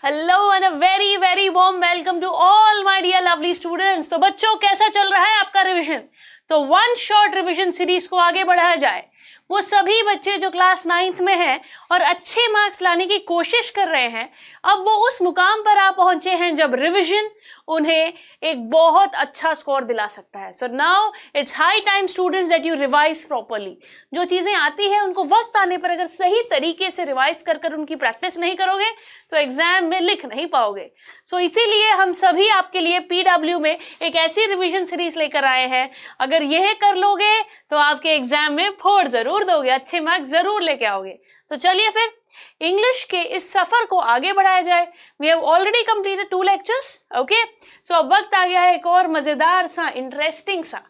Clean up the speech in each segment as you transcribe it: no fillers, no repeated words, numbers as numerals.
Hello and a very very warm welcome to all my dear lovely students. तो बच्चों, कैसा चल रहा है आपका रिवीजन? तो वन शॉट रिवीजन सीरीज को आगे बढ़ाया जाए। वो सभी बच्चे जो क्लास 9th में हैं और अच्छे मार्क्स लाने की कोशिश कर रहे हैं, अब वो उस मुकाम पर आ पहुंचे हैं जब रिवीजन उन्हें एक बहुत अच्छा स्कोर दिला सकता है। So now it's high time students that you revise properly. जो चीजें आती है उनको वक्त आने पर अगर सही तरीके से रिवाइज कर उनकी प्रैक्टिस नहीं करोगे तो एग्जाम में लिख नहीं पाओगे। सो इसीलिए हम सभी आपके लिए पीडब्ल्यू में एक ऐसी रिवीजन सीरीज लेकर आए हैं। अगर यह कर लोगे तो आपके एग्जाम में फोड़ जरूर दोगे, अच्छे मार्क्स जरूर लेके आओगे। तो चलिए फिर इंग्लिश के इस सफर को आगे बढ़ाया जाए। We have already completed 2 lectures, okay. So अब वक्त आ गया है एक और मजेदार सा, इंटरेस्टिंग सा,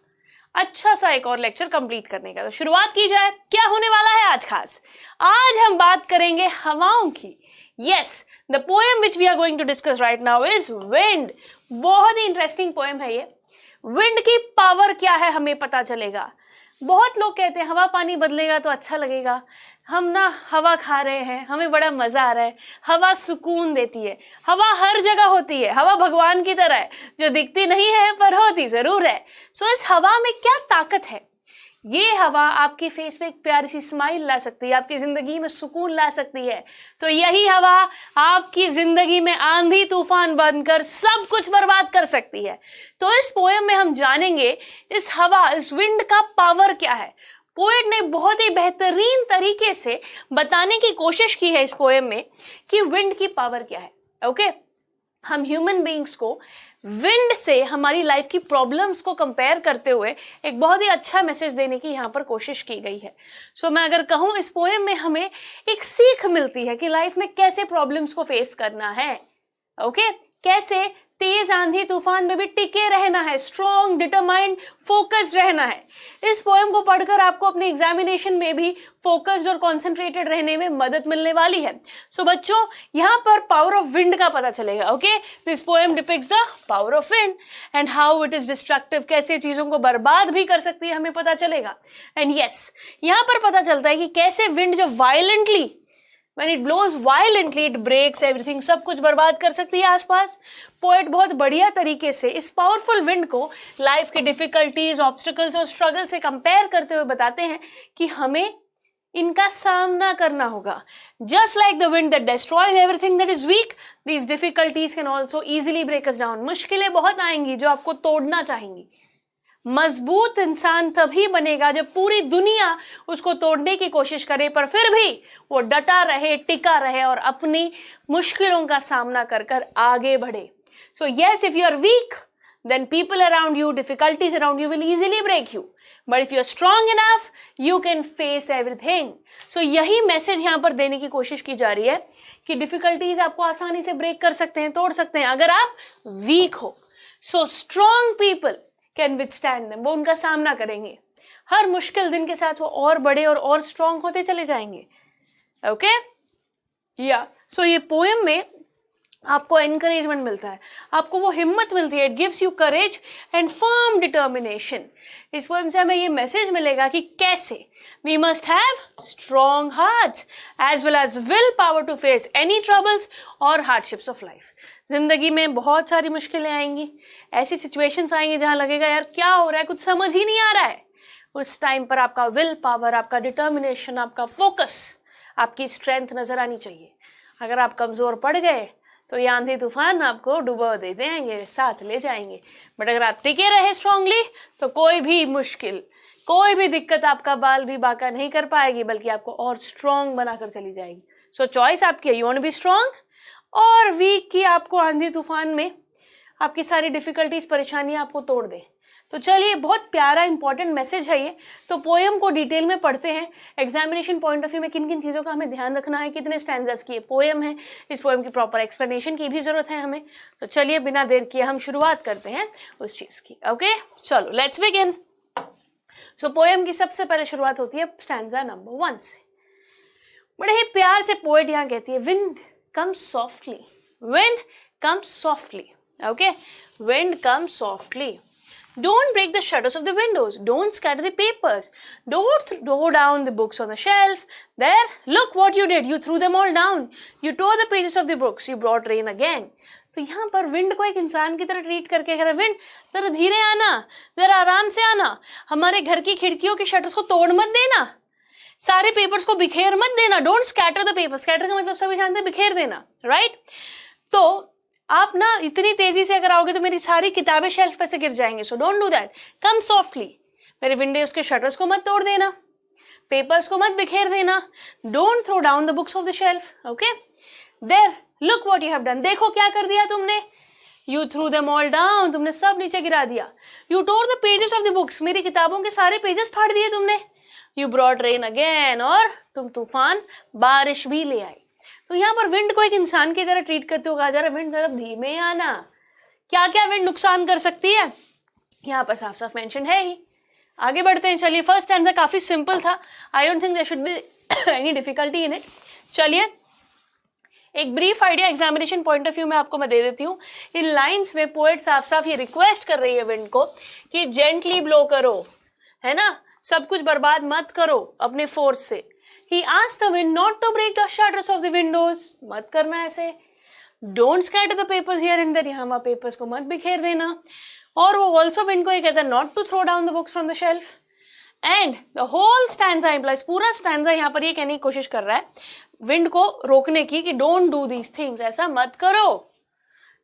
अच्छा सा एक और लेक्चर कंप्लीट करने का। तो शुरुआत की जाए। क्या होने वाला है आज खास? आज हम बात करेंगे हवाओं की। Yes, the poem which we are going to discuss right now is wind. बहुत ही इंटरेस्टिंग पोएम है ये। विंड की पावर क्या है हमें पता चलेगा। बहुत लोग कहते हैं हवा पानी बदलेगा तो अच्छा लगेगा। हम ना हवा खा रहे हैं, हमें बड़ा मजा आ रहा है। हवा सुकून देती है। हवा हर जगह होती है। हवा भगवान की तरह है जो दिखती नहीं है पर होती जरूर है। सो इस हवा में क्या ताकत है? ये हवा आपके फेस पे एक प्यारी सी स्माइल ला सकती है, आपकी जिंदगी में सुकून ला सकती है। तो यही हवा आपकी जिंदगी में आंधी तूफान बनकर सब कुछ बर्बाद कर सकती है। तो इस पोएम में हम जानेंगे इस हवा, इस विंड का पावर क्या है। पोएट ने बहुत ही बेहतरीन तरीके से बताने की कोशिश की है इस पोएम में कि विंड की पावर क्या है। ओके, हम ह्यूमन बीइंग्स को विंड से हमारी लाइफ की प्रॉब्लम्स को कंपेयर करते हुए एक बहुत ही अच्छा मैसेज देने की यहाँ पर कोशिश की गई है। सो मैं अगर कहूँ, इस पोएम में हमें एक सीख मिलती है कि लाइफ में कैसे प्रॉब्लम्स को फेस करना है। ओके, कैसे तेज आंधी तूफान में भी टिके रहना है, स्ट्रॉन्ग, डिटरमाइंड, फोकस्ड रहना है। इस पोएम को पढ़कर आपको अपने एग्जामिनेशन में भी फोकस्ड और कॉन्सेंट्रेटेड रहने में मदद मिलने वाली है। सो बच्चों, यहाँ पर पावर ऑफ विंड का पता चलेगा। Okay, this poem depicts the power of wind and how it is destructive. कैसे चीजों को बर्बाद भी कर सकती है हमें पता चलेगा। एंड यस, यहाँ पर पता चलता है कि कैसे विंड जब violently, when it blows violently, it breaks everything, सब कुछ बर्बाद कर सकती है आसपास। पोएट बहुत बढ़िया तरीके से इस पावरफुल विंड को लाइफ की डिफिकल्टीज, ऑब्स्टिकल्स और स्ट्रगल से कंपेयर करते हुए बताते हैं कि हमें इनका सामना करना होगा। Just like the wind that destroys everything that is weak, these difficulties can also easily break us down. मुश्किलें बहुत आएंगी जो आपको तोड़ना चाहेंगी। मजबूत इंसान तभी बनेगा जब पूरी दुनिया उसको तोड़ने की कोशिश करे पर फिर भी वो डटा रहे, टिका रहे और अपनी मुश्किलों का सामना कर कर आगे बढ़े। So yes, if you are weak then people around you, difficulties around you will easily break you, but if you are strong enough you can face everything. So यही मैसेज यहाँ पर देने की कोशिश की जा रही है कि डिफिकल्टीज आपको आसानी से ब्रेक कर सकते हैं, तोड़ सकते हैं अगर आप वीक हो। So strong people can withstand them, वो उनका सामना करेंगे। हर मुश्किल दिन के साथ वो और बड़े और स्ट्रॉन्ग होते चले जाएंगे। ओके, या सो ये पोएम में आपको एनकरेजमेंट मिलता है, आपको वो हिम्मत मिलती है। It gives you courage and firm determination. इस पोएम से हमें ये मैसेज मिलेगा कि कैसे we must have strong hearts as well as will power to face any troubles और हार्डशिप्स ऑफ लाइफ। जिंदगी में बहुत सारी मुश्किलें आएंगी, ऐसी सिचुएशंस आएंगी जहां लगेगा यार क्या हो रहा है, कुछ समझ ही नहीं आ रहा है। उस टाइम पर आपका विल पावर, आपका डिटर्मिनेशन, आपका फोकस, आपकी स्ट्रेंथ नजर आनी चाहिए। अगर आप कमजोर पड़ गए तो ये आंधी तूफान आपको डुबो दे जाएंगे, साथ ले जाएंगे। बट अगर आप टिके रहे स्ट्रांगली तो कोई भी मुश्किल, कोई भी दिक्कत आपका बाल भी बाका नहीं कर पाएगी, बल्कि आपको और स्ट्रांग बनाकर चली जाएगी। सो चॉइस आपकी है, you want to be strong और वीक की आपको आंधी तूफान में आपकी सारी डिफिकल्टीज, परेशानियां आपको तोड़ दे। तो चलिए, बहुत प्यारा इंपॉर्टेंट मैसेज है ये। तो पोएम को डिटेल में पढ़ते हैं। एग्जामिनेशन पॉइंट ऑफ व्यू में किन किन चीज़ों का हमें ध्यान रखना है, कितने स्टैंडर्ड्स की ये पोएम है, इस पोएम की प्रॉपर एक्सप्लेनेशन की भी जरूरत है हमें। तो चलिए बिना देर किए हम शुरुआत करते हैं उस चीज़ की। ओके, चलो लेट्स बिगिन। सो पोएम की सबसे पहले शुरुआत होती है स्टैंजा नंबर 1 से। बड़े ही प्यार से पोएट यहाँ कहती है, wind comes softly, wind comes softly. Okay, wind comes softly, Don't break the shutters of the windows. Don't scatter the papers. Don't throw down the books on the shelf. There, look what you did. You threw them all down. You tore the pages of the books. You brought rain again. तो यहाँ पर wind को एक इंसान की तरह treat करके कह रहा है, विंड जरा धीरे आना, जरा आराम से आना, हमारे घर की खिड़कियों के शटर्स को तोड़ मत देना, सारे पेपर्स को बिखेर मत देना. Don't scatter the paper. Scatter का मतलब सभी जानते हैं, बिखेर देना, राइट. तो आप ना इतनी तेजी से अगर आओगे तो मेरी सारी किताबें शेल्फ पे से गिर जाएंगे. So don't do that. Come softly. मेरे विंडोज के शटर्स को मत तोड़ देना, पेपर्स को मत बिखेर देना. Don't throw down the books of the shelf. Okay, there, look what you have done. देखो क्या कर दिया तुमने. You threw them all down. तुमने सब नीचे गिरा दिया. You tore the pages of the books. मेरी किताबों के सारे पेजेस फाड़ दिए तुमने. You brought rain again. और तुम तूफान, बारिश भी ले आई. तो यहाँ पर विंड को एक इंसान की तरह ट्रीट करते हो. कहा जा रहा है विंड जरा धीमे आना. क्या क्या विंड नुकसान कर सकती है यहाँ पर साफ साफ मेंशन है ही. आगे बढ़ते हैं. चलिए, फर्स्ट स्टैंजा काफी सिंपल था. I don't think there should be any difficulty in it. चलिए, एक brief idea examination point of view में आपको मैं दे देती हूँ. इन लाइंस में पोएट साफ साफ ये रिक्वेस्ट कर रही है विंड को कि जेंटली ब्लो करो, है ना, सब कुछ बर्बाद मत करो अपने फोर्स से. He asked the wind not to break the shutters of the windows. मत करना ऐसे. Don't scatter the papers here and there. यहाँ वहाँ पेपर्स को मत बिखेर देना. और वो also विंड को ये कहता है not to throw down the books from the shelf. And the whole stanza implies, पूरा stanza यहाँ पर ये कहने की कोशिश कर रहा है विंड को रोकने की कि don't do these things. ऐसा मत करो.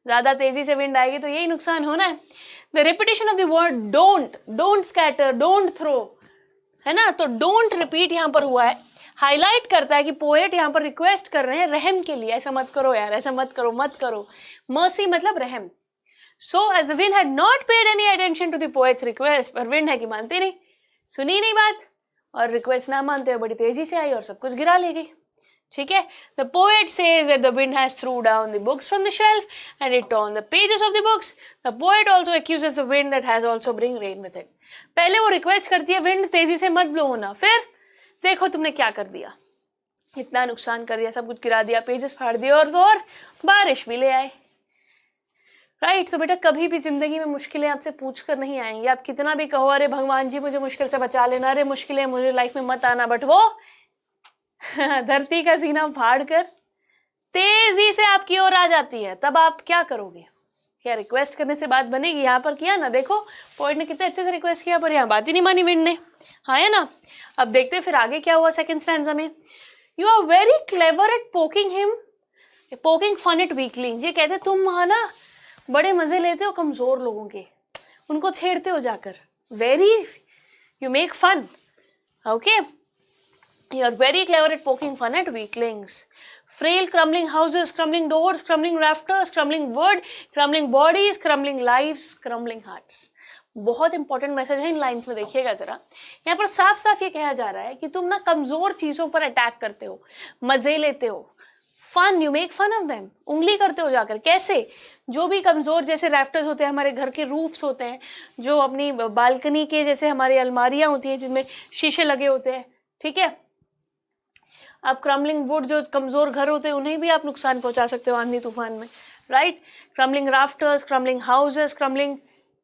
ज्यादा तेजी से विंड आएगी तो यही नुकसान होना है. The repetition of the word don't scatter, don't throw, है ना. तो don't repeat यहाँ पर हुआ है, हाईलाइट करता है कि पोएट यहाँ पर रिक्वेस्ट कर रहे हैं रहम के लिए. ऐसा मत करो यार, ऐसा मत करो, मत करो. मर्सी मतलब रहम. So as the wind had not paid any attention to the poet's request, पर विंड है कि मानती नहीं, सुनी नहीं बात, और रिक्वेस्ट ना मानते हुए बड़ी तेजी से आई और सब कुछ गिरा ले गई. ठीक है. The poet says that the wind has through down the books from the shelf and it torn the pages of the books. The poet also accuses the wind that has also bring rain with it. पहले वो request करती है wind तेजी से मत blow होना, फिर देखो तुमने क्या कर दिया, इतना नुकसान कर दिया, सब कुछ गिरा दिया, पेजेस फाड़ दिए, और तो और बारिश भी ले आए. राइट. तो बेटा कभी भी जिंदगी में मुश्किलें आपसे पूछ कर नहीं आएंगी. आप कितना भी कहो अरे भगवान जी मुझे मुश्किल से बचा लेना, अरे मुश्किलें मुझे लाइफ में मत आना, बट वो धरती का सीना फाड़ कर तेजी से आपकी ओर आ जाती है. तब आप क्या करोगे. क्या रिक्वेस्ट करने से बात बनेगी. यहाँ पर किया ना, देखो पोएट ने कितने अच्छे से रिक्वेस्ट किया, पर यहाँ बात ही नहीं मानी विंड ने. हाँ है ना. अब देखते फिर आगे क्या हुआ सेकंड स्टैंजा में. You are very clever at poking him, poking fun at weaklings. ये कहते तुम है ना बड़े मजे लेते हो कमजोर लोगों के, उनको छेड़ते हो जाकर. Very, you make fun. Okay, you are very clever at poking fun at weaklings. Frail crumbling houses, crumbling doors, crumbling rafters, crumbling wood, crumbling bodies, crumbling lives, crumbling hearts. बहुत इंपॉर्टेंट मैसेज है इन lines में. देखिएगा जरा, यहाँ पर साफ साफ ये कहा जा रहा है कि तुम ना कमजोर चीजों पर अटैक करते हो, मजे लेते हो. Fun, you make fun of them. उंगली करते हो जाकर. कैसे. जो भी कमजोर, जैसे रैफ्टर्स होते हैं, हमारे घर के रूफ्स होते हैं, जो अपनी बालकनी के जैसे हमारी अलमारियां होती हैं जिनमें शीशे लगे होते हैं. ठीक है. आप क्रम्बलिंग वुड, जो कमजोर घर होते हैं, उन्हें भी आप नुकसान पहुंचा सकते हो आंधी तूफान में. Right. Crumbling rafters, crumbling houses, crumbling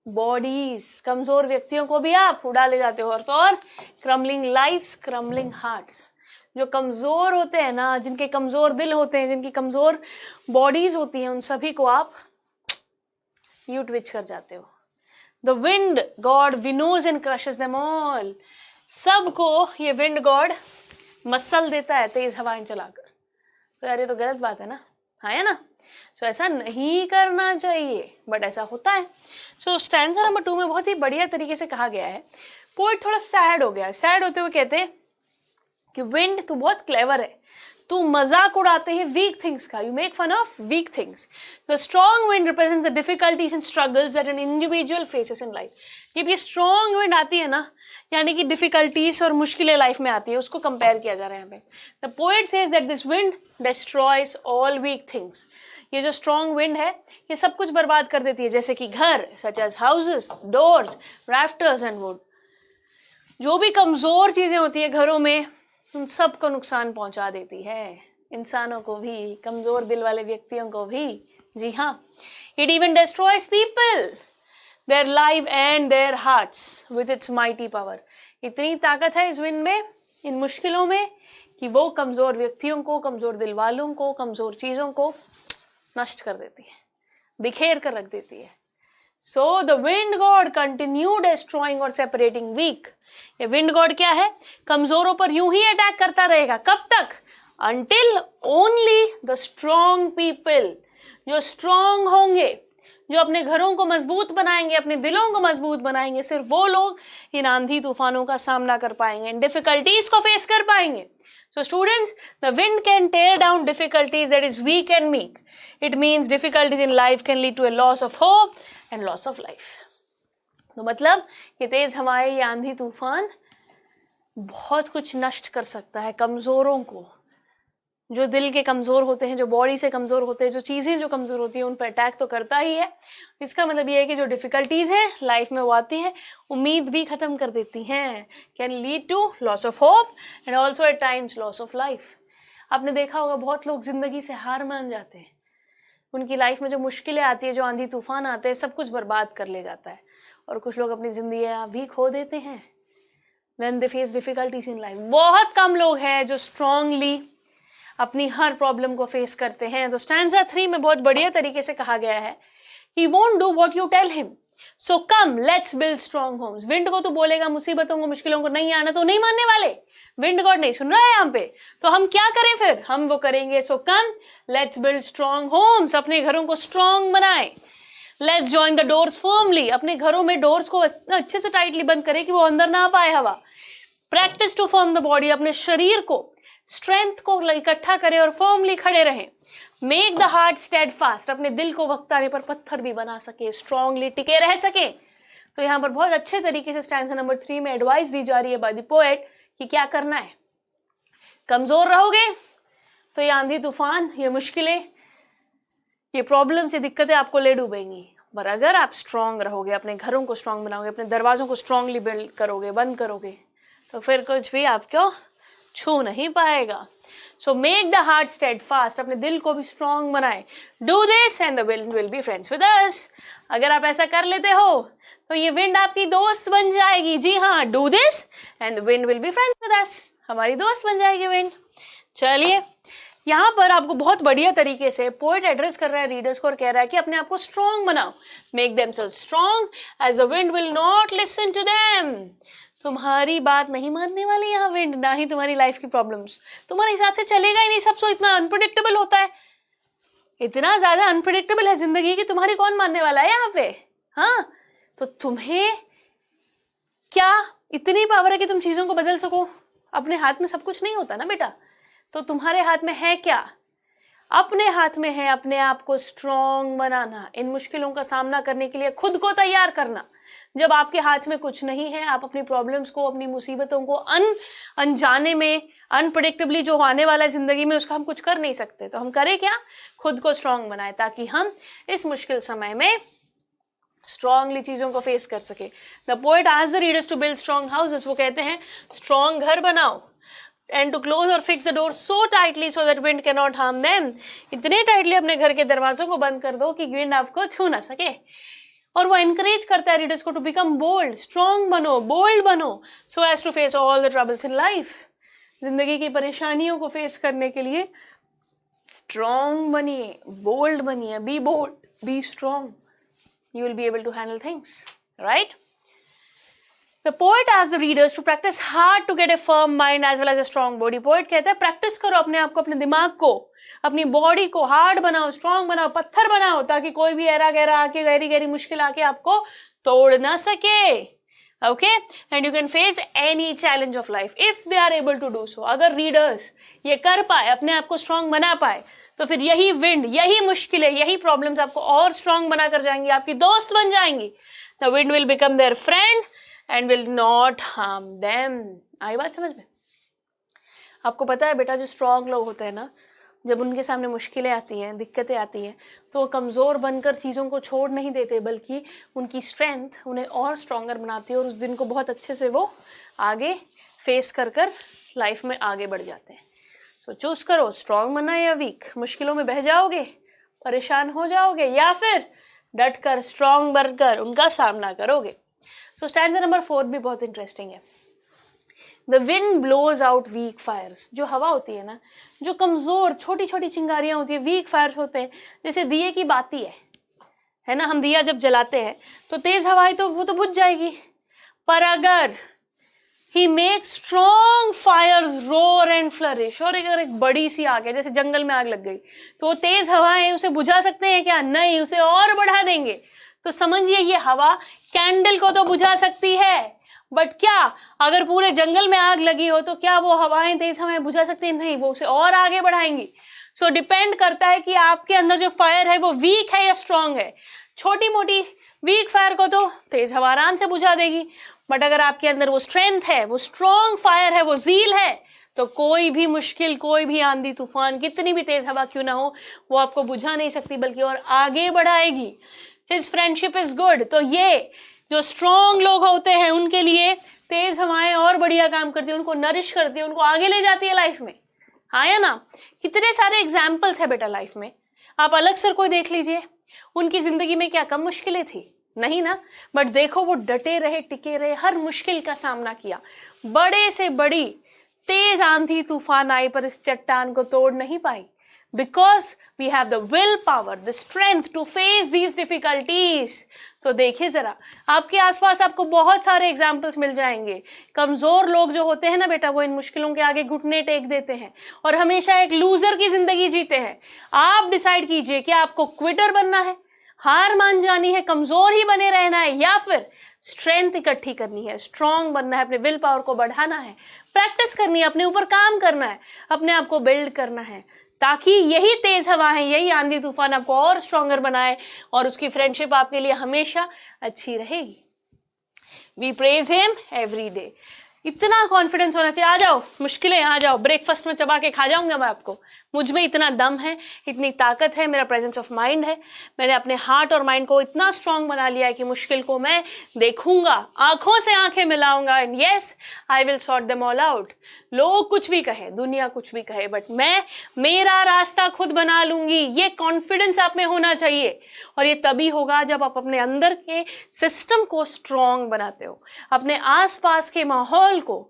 bodies, कमजोर व्यक्तियों को भी आप उड़ा ले जाते हो. और तो और क्रम्बलिंग लाइफ्स, क्रम्बलिंग हार्ट्स. जो कमजोर होते हैं ना, जिनके कमजोर दिल होते हैं, जिनकी कमजोर बॉडीज होती हैं, उन सभी को आप यू ट्विच कर जाते हो. The wind god winnows and crushes them all. सबको ये विंड गॉड मसल देता है तेज हवाएं चलाकर. तो यार ये तो गलत बात है ना. हाँ है ना. सो ऐसा नहीं करना चाहिए, बट ऐसा होता है. सो स्टैंजा नंबर 2 में बहुत ही बढ़िया तरीके से कहा गया है. पोएट थोड़ा सैड हो गया. सैड होते हुए कहते हैं कि विंड तू बहुत क्लेवर है, तू मजाक उड़ाते हैं वीक थिंग्स का. You make fun of weak things. The strong wind represents the difficulties and struggles that an individual faces in life. जब ये स्ट्रॉन्ग विंड आती है ना, यानी कि डिफिकल्टीज और मुश्किलें लाइफ में आती है, उसको कंपेयर किया जा रहा है यहाँ पे. The poet says that this wind destroys all weak things. ये जो स्ट्रॉन्ग विंड है ये सब कुछ बर्बाद कर देती है, जैसे कि घर, such as houses, doors, rafters and wood. जो भी कमजोर चीजें होती है घरों में, उन सबको नुकसान पहुंचा देती है. इंसानों को भी, कमजोर दिल वाले व्यक्तियों को भी. जी हाँ. It even destroys people. their life and their hearts with its mighty power. इतनी ताकत है इस विंड में, इन मुश्किलों में, कि वो कमजोर व्यक्तियों को, कमजोर दिल वालों को, कमजोर चीजों को नष्ट कर देती है, बिखेर कर रख देती है. So the wind god continued destroying और separating weak. ये विंड गॉड क्या है? कमजोरों पर यूं ही अटैक करता रहेगा. कब तक? Until only the strong people, जो स्ट्रॉन्ग होंगे, जो अपने घरों को मजबूत बनाएंगे, अपने दिलों को मजबूत बनाएंगे, सिर्फ वो लोग इन आंधी तूफानों का सामना कर पाएंगे, इन डिफिकल्टीज को फेस कर पाएंगे. So students, the wind can tear down difficulties that is weak and meek. It means difficulties in life can lead to a loss of hope and loss of life. तो मतलब ये तेज हवाएं, ये आंधी तूफान बहुत कुछ नष्ट कर सकता है कमजोरों को, जो दिल के कमजोर होते हैं, जो बॉडी से कमजोर होते हैं, जो चीजें जो कमजोर होती हैं उन पर अटैक तो करता ही है. इसका मतलब ये है कि जो डिफिकल्टीज हैं लाइफ में वो आती हैं, उम्मीद भी खत्म कर देती हैं, can lead to loss of hope and also at times loss of life. आपने देखा होगा बहुत लोग जिंदगी से हार मान जाते हैं, उनकी लाइफ में जो मुश्किलें आती है, जो आंधी तूफान आते हैं, सब कुछ बर्बाद कर ले जाता है. और कुछ लोग अपनी जिंदगी भी खो देते हैं when they face difficulties in life. बहुत कम लोग हैं जो स्ट्रांगली अपनी हर प्रॉब्लम को फेस करते हैं. तो स्टैंजा 3 में बहुत बढ़िया तरीके से कहा गया है, he won't do what you tell him, so come let's build strong homes. Wind को तो बोलेगा मुसीबतों को, मुश्किलों को नहीं आना, तो नहीं मानने वाले. विंड गॉड नहीं सुन रहा है यहाँ पे, तो हम क्या करें फिर? हम वो करेंगे. so come let's build strong homes. अपने घरों को स्ट्रांग बनाए. let's join the doors firmly. अपने घरों में डोर्स को अच्छे से टाइटली बंद करें कि वो अंदर ना पाए हवा. practice to form the body. अपने शरीर को, स्ट्रेंथ को इकट्ठा करें और फर्मली खड़े रहें. Make the heart steadfast. अपने दिल को वक्त आने पर पत्थर भी बना सके, स्ट्रांगली टिके रह सके. तो यहाँ पर बहुत अच्छे तरीके से स्टैंजा नंबर 3 में एडवाइस दी जा रही है बाय द पोएट कि क्या करना है. कमजोर रहोगे तो ये आंधी तूफान, ये मुश्किलें, ये प्रॉब्लम्स, ये दिक्कतें आपको ले डूबेंगी. पर अगर आप स्ट्रांग रहोगे, अपने घरों को स्ट्रांग बनाओगे, अपने दरवाजों को स्ट्रांगली बिल्ड करोगे, बंद करोगे, तो फिर कुछ भी आपको छू नहीं पाएगा. So make the heart steadfast. अपने दिल को भी स्ट्रांग बनाए. Do this and the wind will be friends with us. अगर आप ऐसा कर लेते हो तो ये विंड आपकी दोस्त बन जाएगी. जी हाँ, do this and the wind will be friends with अस. हमारी दोस्त बन जाएगी विंड. चलिए, यहाँ पर आपको बहुत बढ़िया तरीके से पोएट एड्रेस कर रहा है रीडर्स को और कह रहा है कि अपने आप को स्ट्रांग बनाओ. Make themselves strong as the wind will not listen to them. तुम्हारी बात नहीं मानने वाली यहाँ विंड, ना ही तुम्हारी लाइफ की प्रॉब्लम्स. तुम्हारे हिसाब से चलेगा ही नहीं. सब तो इतना अनप्रेडिक्टेबल होता है, इतना ज्यादा अनप्रेडिक्टेबल है जिंदगी की, तुम्हारी कौन मानने वाला है यहाँ पे? हाँ, तो तुम्हें क्या इतनी पावर है कि तुम चीजों को बदल सको? अपने हाथ में सब कुछ नहीं होता ना बेटा. तो तुम्हारे हाथ में है क्या? अपने हाथ में है अपने आप को स्ट्रांग बनाना, इन मुश्किलों का सामना करने के लिए खुद को तैयार करना. जब आपके हाथ में कुछ नहीं है, आप अपनी प्रॉब्लम्स को, अपनी मुसीबतों को अनजाने में, अनप्रेडिक्टेबली जो आने वाला है जिंदगी में, उसका हम कुछ कर नहीं सकते. तो हम करें क्या? खुद को स्ट्रांग बनाए ताकि हम इस मुश्किल समय में स्ट्रांगली चीजों को फेस कर सके. The poet asks the readers to build strong houses. वो कहते हैं स्ट्रांग घर बनाओ. एंड टू क्लोज और fix the door so tightly so that wind can not harm them. इतने टाइटली अपने घर के दरवाजों को बंद कर दो कि विंड आपको छू ना सके. और वो एनकरेज करता है रीडर्स को टू बिकम बोल्ड. स्ट्रांग बनो, बोल्ड बनो, so as to face all the troubles in life. जिंदगी की परेशानियों को फेस करने के लिए स्ट्रांग बनिए, बोल्ड बनिए. Be bold, be strong. You will be able to handle things, right? The poet asks the readers to practice hard to get a firm mind as well as a strong body. Poet कहता है practice करो अपने आप को, अपने दिमाग को, अपनी बॉडी को हार्ड बनाओ, स्ट्रांग बनाओ, पत्थर बनाओ, ताकि कोई भी ऐरा गहरा आके, गहरी गहरी मुश्किल आके आपको तोड़ ना सके. Okay? And you can face any challenge of life if they are able to do so. अगर रीडर्स ये कर पाए, अपने आप को स्ट्रांग बना पाए, तो फिर यही विंड, यही मुश्किलें, यही प्रॉब्लम्स आपको और स्ट्रांग बनाकर जाएंगी, आपकी दोस्त बन जाएंगी. The wind will become their friend and will not harm them. आई बात समझ में? आपको पता है बेटा, जो स्ट्रांग लोग होते हैं ना, जब उनके सामने मुश्किलें आती हैं, दिक्कतें आती हैं, तो वो कमज़ोर बनकर चीज़ों को छोड़ नहीं देते, बल्कि उनकी स्ट्रेंथ उन्हें और स्ट्रांगर बनाती है और उस दिन को बहुत अच्छे से वो आगे फेस कर कर लाइफ में आगे बढ़ जाते हैं. सो चूज करो, स्ट्रांग बनना या वीक. मुश्किलों में बह जाओगे, परेशान हो जाओगे, या फिर डट कर, स्ट्रांग बनकर उनका सामना करोगे। तो स्टैंजा नंबर 4 भी बहुत इंटरेस्टिंग है। The wind blows out weak fires. जो हवा होती है ना, जो कमजोर छोटी छोटी चिंगारियां होती है, वीक फायर्स होते हैं, जैसे दिए की बाती है ना, हम दिया जब जलाते हैं तो तेज हवाएं तो वो तो बुझ जाएगी, पर अगर he make strong fires roar and flourish, और अगर एक बड़ी सी आग है, जैसे जंगल में आग लग गई, तो वो तेज हवाएं उसे बुझा सकते हैं क्या? नहीं, उसे और बढ़ा देंगे। तो समझिए ये हवा कैंडल को तो बुझा सकती है, बट क्या अगर पूरे जंगल में आग लगी हो तो क्या वो हवाएं, तेज हवाएं बुझा सकती हैं? नहीं, वो उसे और आगे बढ़ाएंगी। सो डिपेंड करता है कि आपके अंदर जो फायर है वो वीक है या स्ट्रांग है। छोटी मोटी वीक फायर को तो तेज हवा आराम से बुझा देगी, बट अगर आपके अंदर वो स्ट्रेंथ है, वो स्ट्रॉन्ग फायर है, वो ज़ील है, तो कोई भी मुश्किल, कोई भी आंधी तूफान, कितनी भी तेज हवा क्यों ना हो, वो आपको बुझा नहीं सकती, बल्कि और आगे बढ़ाएगी। His friendship is good. तो ये जो स्ट्रॉन्ग लोग होते हैं उनके लिए तेज हवाएं और बढ़िया काम करती है, उनको नरिश करती है, उनको आगे ले जाती है लाइफ में। हाँ या ना? कितने सारे एग्जाम्पल्स है बेटा लाइफ में। आप अलग सर कोई देख लीजिए, उनकी जिंदगी में क्या कम मुश्किलें थी? नहीं ना, बट देखो वो डटे रहे, टिके रहे, हर मुश्किल का सामना किया, बड़े से बड़ी तेज आंधी तूफान आई पर इस चट्टान को तोड़ नहीं पाई, because we have the will power, the strength to face these difficulties. तो देखिए जरा, आपके आसपास आपको बहुत सारे एग्जाम्पल्स मिल जाएंगे। कमजोर लोग जो होते हैं ना बेटा, वो इन मुश्किलों के आगे घुटने टेक देते हैं और हमेशा एक लूजर की जिंदगी जीते हैं। आप डिसाइड कीजिए कि आपको क्विटर बनना है, हार मान जानी है, कमजोर ही बने रहना है, या फिर स्ट्रेंथ इकट्ठी करनी है, स्ट्रांग बनना है, अपने विल पावर को बढ़ाना है, प्रैक्टिस करनी है, अपने ऊपर काम करना है, अपने आप को बिल्ड करना है, ताकि यही तेज हवा है, यही आंधी तूफान आपको और स्ट्रॉन्गर बनाए और उसकी फ्रेंडशिप आपके लिए हमेशा अच्छी रहेगी। We praise him every day. इतना कॉन्फिडेंस होना चाहिए। आ जाओ, मुश्किलें आ जाओ, ब्रेकफास्ट में चबा के खा जाऊंगा मैं आपको। मुझ में इतना दम है, इतनी ताकत है, मेरा प्रेजेंस ऑफ माइंड है, मैंने अपने हार्ट और माइंड को इतना स्ट्रांग बना लिया है कि मुश्किल को मैं देखूंगा, आंखों से आंखें मिलाऊंगा, and yes I will sort them all out. लोग कुछ भी कहे, दुनिया कुछ भी कहे, बट मैं मेरा रास्ता खुद बना लूंगी। ये कॉन्फिडेंस आप में होना चाहिए, और ये तभी होगा जब आप अपने अंदर के सिस्टम को स्ट्रांग बनाते हो, अपने आसपास के माहौल को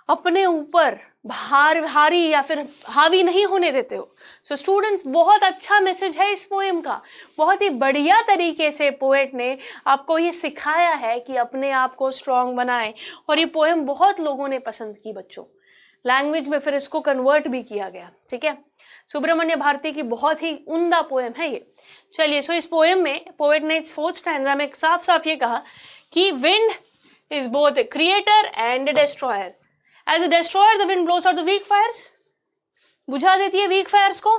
अपने ऊपर भारी या फिर हावी नहीं होने देते हो। सो स्टूडेंट्स, बहुत अच्छा मैसेज है इस पोएम का। बहुत ही बढ़िया तरीके से पोएट ने आपको ये सिखाया है कि अपने आप को स्ट्रांग बनाएं, और ये पोएम बहुत लोगों ने पसंद की बच्चों। लैंग्वेज में फिर इसको कन्वर्ट भी किया गया, ठीक है। सुब्रमण्य भारती की बहुत ही उम्दा पोएम है ये। चलिए, सो इस पोएम में पोएट ने 4th स्टैंजा में साफ साफ ये कहा कि wind is both a creator and A destroyer. As a destroyer, the wind blows out the weak fires, बुझा देती है weak fires को.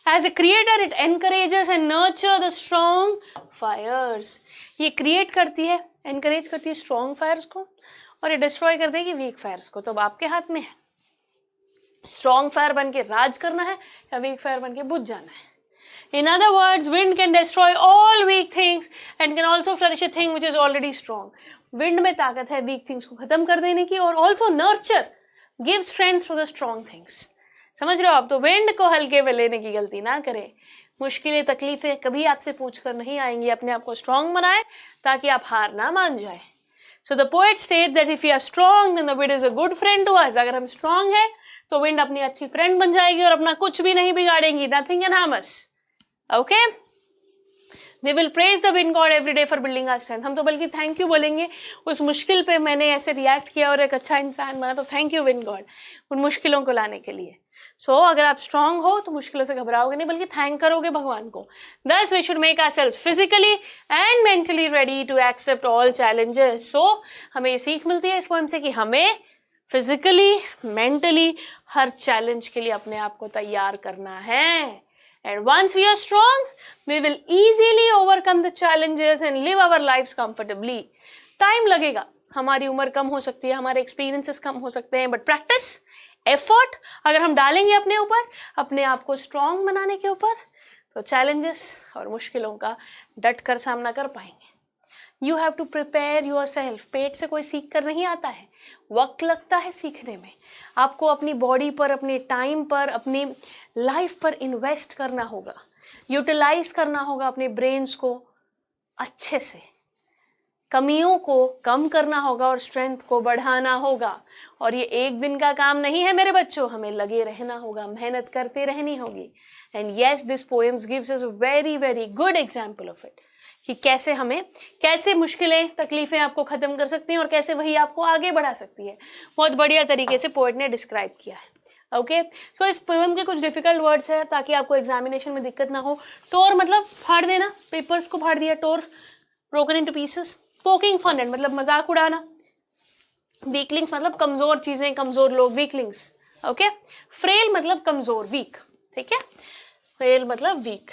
As a creator, it encourages and nurture the strong fires. ये create करती है, encourage करती है strong fires को, और ये destroy कर देगी weak fires को. तो अब आपके हाथ में है, strong fire बन के राज करना है या weak fire बन के बुझ जाना है. In other words, wind can destroy all weak things and can also flourish a thing which is already strong. Wind में ताकत है weak things को खत्म कर देने की, और also nurture, give strength to the strong things. समझ रहे हो आप? तो wind को हल्के में लेने की गलती ना करें. मुश्किलें, तकलीफें कभी आपसे पूछकर नहीं आएंगी. अपने आप को strong बनाएं ताकि आप हार ना मान जाए. So the poet states that if we are strong, then the wind is a good friend to us. अगर हम strong हैं तो wind अपनी अच्छी friend बन जाएगी और अपना कुछ भी नहीं बिगाड़ेंगी. Nothing can harm us. Okay? We will praise the wind god every day for building our strength. हम तो बल्कि थैंक यू बोलेंगे, उस मुश्किल पे मैंने ऐसे रिएक्ट किया और एक अच्छा इंसान बना, तो थैंक यू विंड गॉड उन मुश्किलों को लाने के लिए. सो अगर आप स्ट्रांग हो तो मुश्किलों से घबराओगे नहीं, बल्कि थैंक करोगे भगवान को. Thus we should make ourselves physically and mentally ready to accept all challenges. So हमें ये सीख मिलती है इस पोएम से कि हमें फिजिकली, मेंटली हर चैलेंज के लिए अपने आप को तैयार करना है. And once we are strong, we will easily overcome the challenges and live our lives comfortably. Time लगेगा, हमारी उम्र कम हो सकती है, हमारे experiences कम हो सकते हैं, but practice, effort अगर हम डालेंगे अपने ऊपर, अपने आप को strong बनाने के ऊपर, तो challenges और मुश्किलों का डट कर सामना कर पाएंगे. You have to prepare yourself. पेट से कोई सीख कर नहीं आता है, वक्त लगता है सीखने में. आपको अपनी बॉडी पर, अपने टाइम पर, अपनी लाइफ पर इन्वेस्ट करना होगा, यूटिलाइज करना होगा अपने ब्रेन्स को, अच्छे से कमियों को कम करना होगा और स्ट्रेंथ को बढ़ाना होगा। और ये एक दिन का काम नहीं है मेरे बच्चों, हमें लगे रहना होगा, मेहनत करते रहनी होगी। And yes, this poems gives us a very very good example of it, कि कैसे मुश्किलें तकलीफें आपको खत्म कर सकती हैं और कैसे वही आपको आगे बढ़ा सकती है। बहुत बढ़िया तरीके से पोएट ने डिस्क्राइब किया है। ओके, सो इस पोएम के कुछ डिफिकल्ट वर्ड्स है ताकि आपको एग्जामिनेशन में दिक्कत ना हो। टोर मतलब फाड़ देना, पेपर्स को फाड़ दिया, tore broken into pieces. Poking fun at मतलब मजाक उड़ाना। वीकलिंग्स मतलब कमजोर चीजें, कमजोर लोग, वीकलिंग्स। ओके, फ्रेल मतलब कमजोर, वीक। ठीक है, फ्रेल मतलब वीक।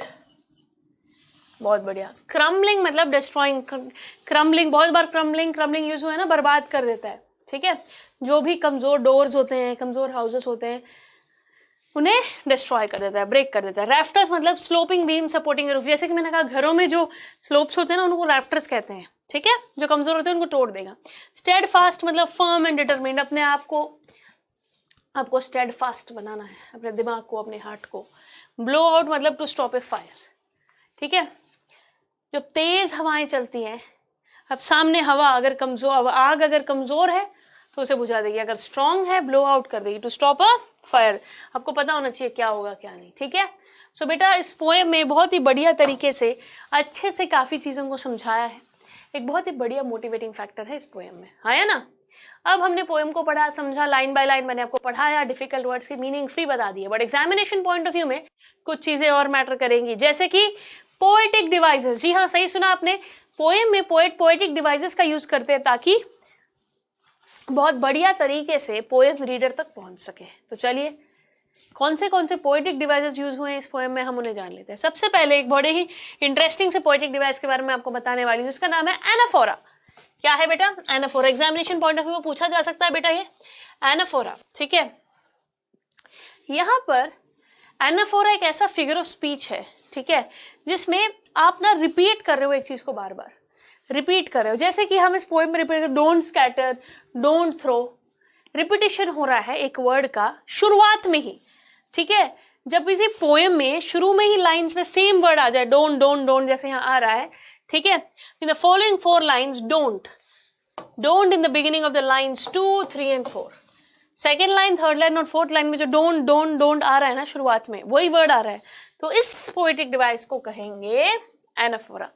बहुत बढ़िया। क्रम्बलिंग मतलब डिस्ट्रॉइंग। क्रम्बलिंग, बहुत बार क्रम्बलिंग यूज हुआ है ना, बर्बाद कर देता है। ठीक है, जो भी कमजोर डोर्स होते हैं, कमजोर हाउसेस होते हैं, उन्हें डिस्ट्रॉय कर देता है, ब्रेक कर देता है। रैफ्टर्स मतलब स्लोपिंग बीम सपोर्टिंग रूफ। जैसे कि मैंने कहा, घरों में जो स्लोप्स होते हैं ना, उनको रैफ्टर्स कहते हैं। ठीक है, जो कमजोर होते हैं उनको तोड़ देगा। स्टेड फास्ट मतलब फर्म एंड डिटरमिन्ड, अपने आप को आपको स्टेड फास्ट बनाना है, अपने दिमाग को, अपने हार्ट को। ब्लो आउट मतलब टू स्टॉप ए फायर। ठीक है, जब तेज हवाएं चलती हैं, अब सामने हवा अगर कमजोर, आग अगर कमजोर है तो उसे बुझा देगी, अगर स्ट्रांग है ब्लो आउट कर देगी, टू स्टॉप अ फायर। आपको पता होना चाहिए क्या होगा क्या नहीं। ठीक है, सो बेटा इस पोएम में बहुत ही बढ़िया तरीके से अच्छे से काफी चीजों को समझाया है। एक बहुत ही बढ़िया मोटिवेटिंग फैक्टर है इस पोएम में, है ना। अब हमने पोएम को पढ़ा, समझा, लाइन बाय लाइन मैंने आपको पढ़ाया, डिफिकल्ट वर्ड्स के मीनिंग फ्री बता दिए। But examination point of view में कुछ चीजें और मैटर करेंगी, जैसे कि पोएटिक डिवाइसेस। जी हाँ, सही सुना आपने, पोएम में पोएटिक डिवाइसेस का यूज करते हैं ताकि बहुत बढ़िया तरीके से पोएम रीडर तक पहुंच सके। तो चलिए, कौन से पोएटिक डिवाइसेस यूज हुए हैं इस पोएम में, हम उन्हें जान लेते हैं। सबसे पहले एक बड़े ही इंटरेस्टिंग से पोएटिक डिवाइस के बारे में आपको बताने वाली हूँ, जिसका नाम है एनाफोरा। क्या है बेटा? Anaphora. Examination point of view में पूछा जा सकता है बेटा ये एनाफोरा। ठीक है, यहाँ पर एनाफोरा एक ऐसा फिगर ऑफ स्पीच है, ठीक है, जिसमें आप ना रिपीट कर रहे हो एक चीज को, बार बार रिपीट कर रहे हो। जैसे कि हम इस पोएम में repeat, don't scatter, don't throw, repetition हो रहा है एक वर्ड का शुरुआत में ही। ठीक है, जब किसी पोएम में शुरू में ही लाइंस में सेम वर्ड आ जाए, डोंट डोंट डोंट, जैसे यहाँ आ रहा है। ठीक है, in the following 4 lines don't in the beginning of the lines 2, 3 and 4। Second line, third line और फोर्थ लाइन में जो डोंट डोंट डोंट आ रहा है ना शुरुआत में, वही वर्ड आ रहा है, तो इस पोएटिक डिवाइस को कहेंगे एनाफोरा।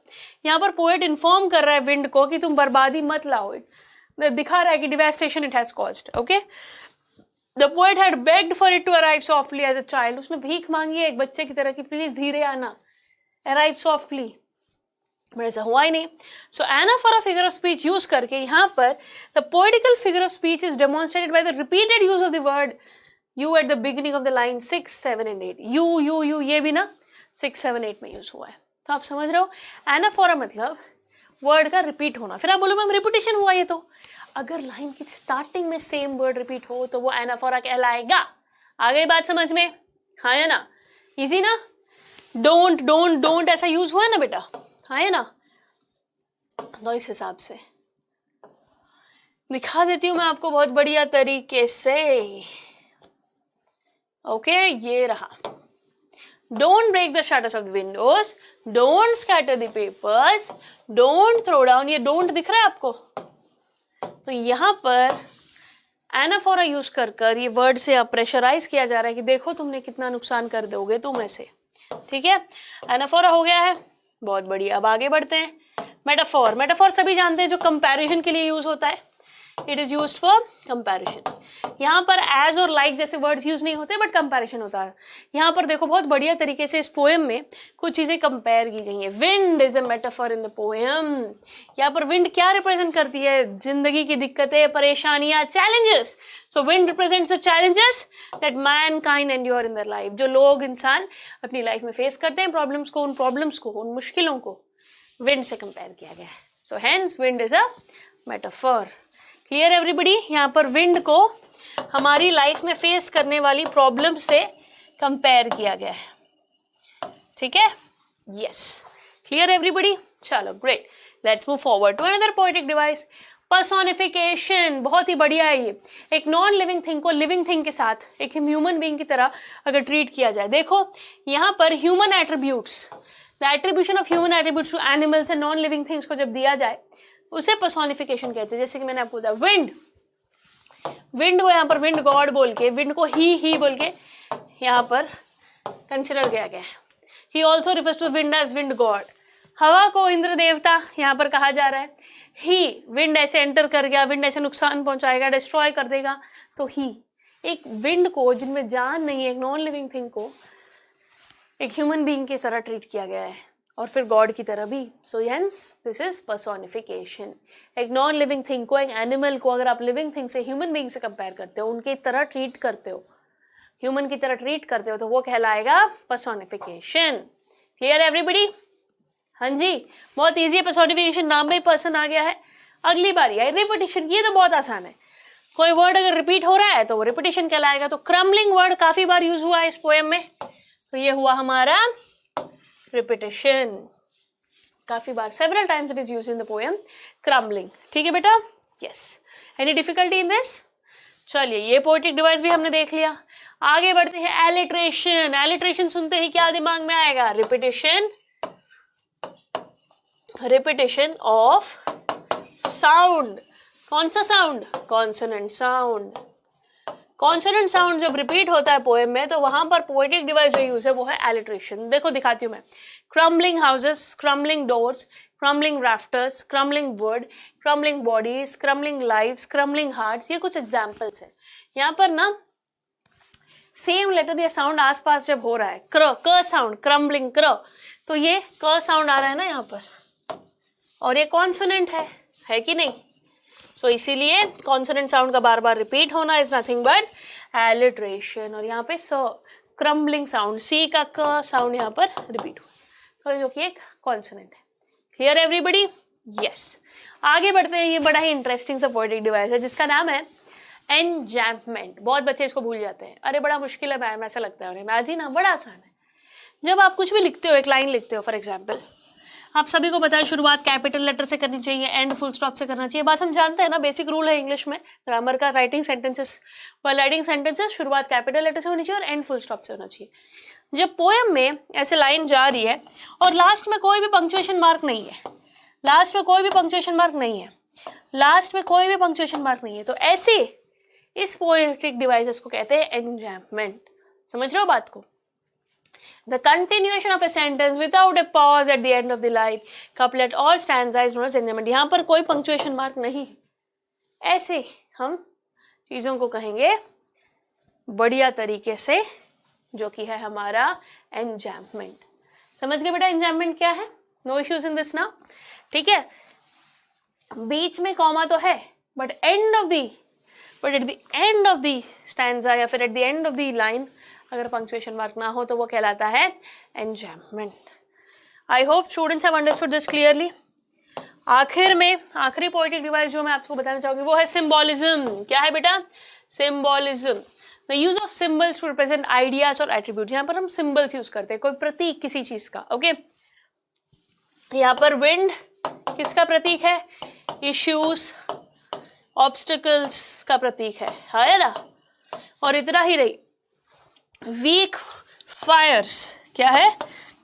यहाँ पर पोएट इन्फॉर्म कर रहा है विंड को कि तुम बर्बादी मत लाओ, दिखा रहा है कि devastation it has caused. Okay, the poet had begged for it to arrive softly as a child. उसने भीख मांगी है एक बच्चे की तरह कि प्लीज धीरे आना, अराइव सॉफ्टली, बट ऐसा हुआ ही नहीं। So anaphora figure of speech use करके यहाँ पर the poetical figure of speech is demonstrated by the repeated use of the word you at the beginning of the line 6, 7 and 8। You ये भी ना 6, 7, 8 में यूज हुआ है। तो आप समझ रहे हो, एनाफोरा मतलब वर्ड का रिपीट होना। फिर आप बोलो मैम रिपीटेशन हुआ ये, तो अगर लाइन की स्टार्टिंग में सेम वर्ड रिपीट हो तो वो एनाफोरा कहलाएगा। आ गई बात समझ में? हाँ है ना, इजी ना। डोंट डोंट डोंट ऐसा यूज हुआ है ना बेटा, हाँ है ना। तो इस हिसाब से दिखा देती हूँ मैं आपको बहुत बढ़िया तरीके से। ओके, ये रहा। Don't break the shutters of the windows, don't scatter the papers, don't throw down। ये don't दिख रहा है आपको? तो यहाँ पर एनाफोरा यूज कर कर ये वर्ड से आप प्रेशराइज किया जा रहा है कि देखो तुमने कितना नुकसान कर दोगे तुम ऐसे। ठीक है, एनाफोरा हो गया है, बहुत बढ़िया। अब आगे बढ़ते हैं। मेटाफोर। मेटाफोर सभी जानते हैं, जो कंपैरिजन के लिए यूज होता है। It is used for comparison. यहाँ पर एज और लाइक जैसे वर्ड्स यूज नहीं होते, बट कंपैरिजन होता है। यहाँ पर देखो बहुत बढ़िया तरीके से इस पोएम में कुछ चीजें कंपेयर की गई हैं। Wind is a metaphor in the poem. यहाँ पर विंड क्या रिप्रेजेंट करती है? जिंदगी की दिक्कतें, परेशानियां, challenges. So wind represents the challenges that Mankind endure in their life. जो लोग, इंसान अपनी लाइफ में फेस करते हैं प्रॉब्लम्स को, उन मुश्किलों को विंड से कंपेयर किया गया है। So hence wind is a metaphor. Clear everybody? यहाँ पर विंड को हमारी लाइफ में फेस करने वाली प्रॉब्लम से कंपेयर किया गया है। ठीक है, यस। Clear everybody? चलो great, let's move forward to another poetic device. Personification, बहुत ही बढ़िया है ये। एक नॉन लिविंग थिंग को लिविंग थिंग के साथ एक ह्यूमन बीइंग की तरह अगर ट्रीट किया जाए। देखो यहाँ पर human attributes, the attribution of human attributes to animals and non living things को जब दिया जाए उसे पर्सोनिफिकेशन कहते हैं। जैसे कि मैंने आपको बताया विंड, विंड को यहाँ पर विंड गॉड बोल के, विंड को ही बोल के यहाँ पर कंसिडर किया गया है। He also refers to wind as wind god. हवा को इंद्र देवता यहाँ पर कहा जा रहा है। ही, विंड ऐसे एंटर कर गया, विंड ऐसे नुकसान पहुंचाएगा, डिस्ट्रॉय कर देगा, तो ही। एक विंड को जिनमें जान नहीं है, एक नॉन लिविंग थिंग को एक ह्यूमन बीइंग की तरह ट्रीट किया गया है और फिर गॉड की तरह भी। So hence this is personification. एक नॉन लिविंग थिंग को, एक एनिमल को अगर आप लिविंग थिंग से, ह्यूमन बीइंग से कंपेयर करते हो, उनकी तरह ट्रीट करते हो, ह्यूमन की तरह ट्रीट करते हो, तो वो कहलाएगा पर्सोनिफिकेशन। Clear everybody? हाँ जी, बहुत इजी है। पर्सोनिफिकेशन नाम में ही पर्सन आ गया है। अगली बारी है रिपीटिशन। ये तो बहुत आसान है। कोई वर्ड अगर रिपीट हो रहा है तो वो रिपीटिशन कहलाएगा। तो क्रम्बलिंग वर्ड काफी बार यूज हुआ है इस पोएम में, तो ये हुआ हमारा रिपीटिशन। काफी बार, several times it is used in the poem crumbling. ठीक है बेटा? Yes. Any difficulty in this? चलिए, ये पोएटिक डिवाइस भी हमने देख लिया। आगे बढ़ते हैं एलिट्रेशन। एलिट्रेशन सुनते ही क्या दिमाग में आएगा? Repetition, repetition of sound. कौन सा sound? Consonant sound. Consonant sound जब रिपीट होता है पोएम में तो वहां पर पोएटिक डिवाइस जो यूज है वो है एलिट्रेशन। देखो दिखाती हूं मैं। Crumbling houses, crumbling doors, crumbling rafters, crumbling would, crumbling bodies, crumbling lives, crumbling hearts, ये कुछ एग्जाम्पल्स है। यहाँ पर ना सेम लेटर या साउंड आसपास जब हो रहा है, क साउंड, क्रम्बलिंग क्र, तो ये क साउंड आ रहा है ना यहाँ पर, और ये कॉन्सोनेंट है कि नहीं? सो इसीलिए कॉन्सोनेंट साउंड का बार बार रिपीट होना इज नथिंग बट एलिट्रेशन। और यहाँ पे क्रम्बलिंग साउंड, सी का क साउंड यहाँ पर रिपीट हुआ, तो जो कि एक कॉन्सोनेंट है। Clear everybody? यस। आगे बढ़ते हैं। ये बड़ा ही इंटरेस्टिंग सा पोएटिक डिवाइस है जिसका नाम है एनजैम्पमेंट। बहुत बच्चे इसको भूल जाते हैं। अरे बड़ा मुश्किल है मैम, ऐसा लगता है उन्हें। ना जी ना, बड़ा आसान है। जब आप कुछ भी लिखते हो, एक लाइन लिखते हो फॉर एग्जाम्पल, आप सभी को पता है शुरुआत कैपिटल लेटर से करनी चाहिए, एंड फुल स्टॉप से करना चाहिए। बात हम जानते हैं ना, बेसिक रूल है इंग्लिश में, ग्रामर का। राइटिंग सेंटेंसेस, राइटिंग सेंटेंसेस शुरुआत कैपिटल लेटर से होनी चाहिए और एंड फुल स्टॉप से होना चाहिए। जब पोएम में ऐसे लाइन जा रही है और लास्ट में कोई भी पंक्चुएशन मार्क नहीं है, लास्ट में कोई भी पंक्चुएशन मार्क नहीं है, लास्ट में कोई भी पंक्चुएशन मार्क नहीं है, तो ऐसे इस पोएटिक डिवाइसेस को कहते हैं एनजैम्पमेंट। समझ रहे हो बात को? The continuation of a sentence without a pause at the end of the line, couplet or stanza is known as enjambment. यहाँ पर कोई पंक्चुएशन मार्क नहीं, ऐसे हम चीजों को कहेंगे बढ़िया तरीके से, जो कि है हमारा एनजैम्पमेंट। समझ गए बेटा एनजैम्पमेंट क्या है? नो इश्यूज इन दिस ना? ठीक है। बीच में कॉमा तो है, but at the end of the stanza या फिर at the end of the line अगर पंक्चुएशन मार्क ना हो तो वो कहलाता है enjambment. I hope students have understood this clearly. आखिर में आखिरी पोएटिक डिवाइस जो मैं आपको बताना चाहूंगी वो है सिंबॉलिज्म। क्या है बेटा? Symbolism, the use of symbols to represent ideas और एट्रीब्यूट। यहाँ पर हम सिंबल्स यूज करते हैं, कोई प्रतीक किसी चीज का। ओके, यहाँ पर विंड किसका प्रतीक है? इश्यूज, ऑब्स्टिकल्स का प्रतीक है ना? और इतना ही नहीं, वीक फायर्स क्या है?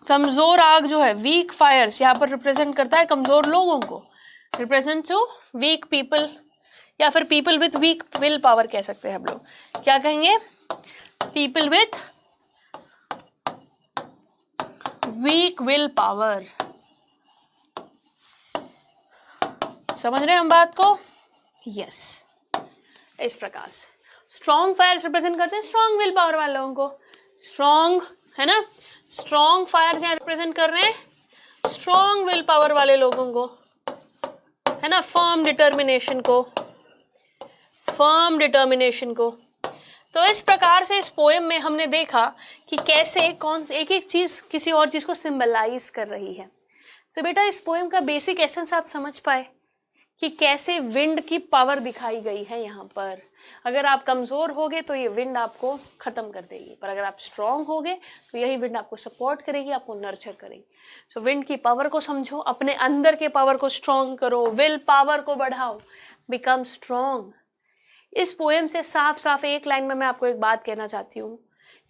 कमजोर आग जो है, वीक फायर्स यहाँ पर रिप्रेजेंट करता है कमजोर लोगों को, रिप्रेजेंट टू वीक पीपल, या फिर people with week will power कह सकते हैं हम लोग। क्या कहेंगे? People with week will power. समझ रहे हैं हम बात को? यस। इस प्रकार से स्ट्रॉन्ग फायर्स रिप्रेजेंट करते हैं स्ट्रॉन्ग विल पावर वाले लोगों को। स्ट्रॉन्ग है ना, स्ट्रॉन्ग फायर्स यहाँ रिप्रेजेंट कर रहे हैं स्ट्रॉन्ग विल पावर वाले लोगों को, है ना, फर्म डिटर्मिनेशन को, फर्म डिटर्मिनेशन को। तो इस प्रकार से इस पोएम में हमने देखा कि कैसे कौन एक एक चीज किसी और चीज को सिंबलाइज कर रही है। सो बेटा इस पोएम का बेसिक एसेंस आप समझ पाए कि कैसे विंड की पावर दिखाई गई है यहाँ पर। अगर आप कमजोर होगे तो ये विंड आपको खत्म कर देगी, पर अगर आप स्ट्रांग होगे तो यही विंड आपको सपोर्ट करेगी, आपको नर्चर करेगी। सो विंड की पावर को समझो, अपने अंदर के पावर को स्ट्रांग करो, विल पावर को बढ़ाओ, बिकम स्ट्रॉन्ग। इस पोएम से साफ साफ एक लाइन में मैं आपको एक बात कहना चाहती हूँ,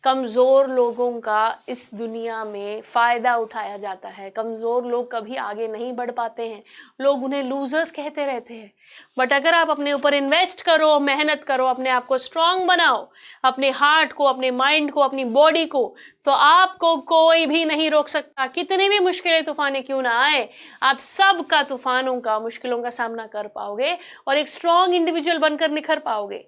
कमज़ोर लोगों का इस दुनिया में फ़ायदा उठाया जाता है। कमज़ोर लोग कभी आगे नहीं बढ़ पाते हैं, लोग उन्हें लूजर्स कहते रहते हैं। बट अगर आप अपने ऊपर इन्वेस्ट करो, मेहनत करो, अपने आप को स्ट्रांग बनाओ, अपने हार्ट को, अपने माइंड को, अपनी बॉडी को, तो आपको कोई भी नहीं रोक सकता। कितनी भी मुश्किलें तूफानें क्यों ना आए, आप सब का तूफानों का, मुश्किलों का सामना कर पाओगे और एक स्ट्रांग इंडिविजुअल बनकर निखर पाओगे।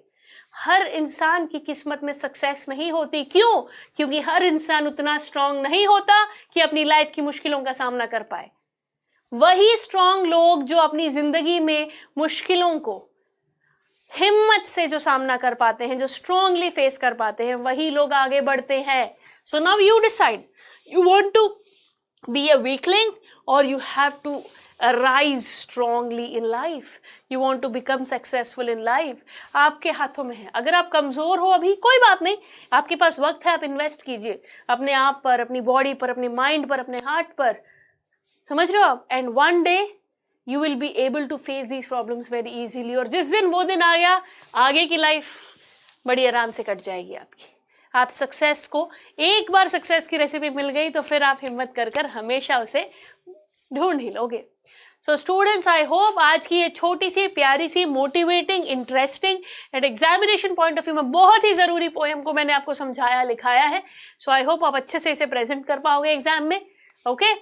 हर इंसान की किस्मत में सक्सेस नहीं होती। क्यों? क्योंकि हर इंसान उतना स्ट्रांग नहीं होता कि अपनी लाइफ की मुश्किलों का सामना कर पाए। वही स्ट्रांग लोग जो अपनी जिंदगी में मुश्किलों को हिम्मत से जो सामना कर पाते हैं, जो स्ट्रांगली फेस कर पाते हैं, वही लोग आगे बढ़ते हैं। So now you decide, you want to be a weakling और you have to arise strongly in life. You want to become successful in life. आपके हाथों में है। अगर आप कमजोर हो अभी, कोई बात नहीं, आपके पास वक्त है, आप इन्वेस्ट कीजिए अपने आप पर, अपनी बॉडी पर, अपने माइंड पर, अपने हार्ट पर। समझ रहे हो आप? And one day you will be able to face these problems very easily. और जिस दिन वो दिन आ गया, आगे की लाइफ बड़ी आराम से कट जाएगी आपकी। आप सक्सेस को, एक बार सक्सेस की रेसिपी मिल गई तो फिर आप हिम्मत कर कर हमेशा उसे ढूंढ ही लोगे। सो स्टूडेंट्स, आई होप आज की ये छोटी सी, प्यारी सी, motivating, interesting and examination point of view में बहुत ही ज़रूरी पोएम को मैंने आपको समझाया, लिखाया है। सो आई होप आप अच्छे से इसे प्रेजेंट कर पाओगे एग्जाम में। ओके,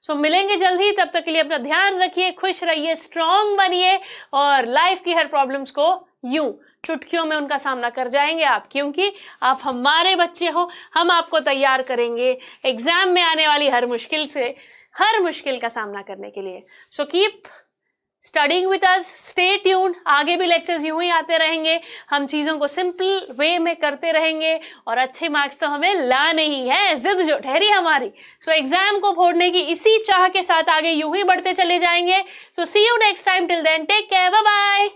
सो मिलेंगे जल्दी। तब तक के लिए अपना ध्यान रखिए, खुश रहिए, स्ट्रांग बनिए और लाइफ की हर प्रॉब्लम्स को यूं चुटकियों में उनका सामना कर जाएंगे आप, क्योंकि आप हमारे बच्चे हो। हम आपको तैयार करेंगे एग्जाम में आने वाली हर मुश्किल का सामना करने के लिए। So keep studying with us, stay tuned. आगे भी लेक्चर्स यूं ही आते रहेंगे, हम चीज़ों को सिंपल वे में करते रहेंगे और अच्छे मार्क्स तो हमें लाने ही है, जिद जो ठहरी हमारी। सो एग्जाम को फोड़ने की इसी चाह के साथ आगे यूं ही बढ़ते चले जाएंगे। So see you next time, till then take care, bye bye.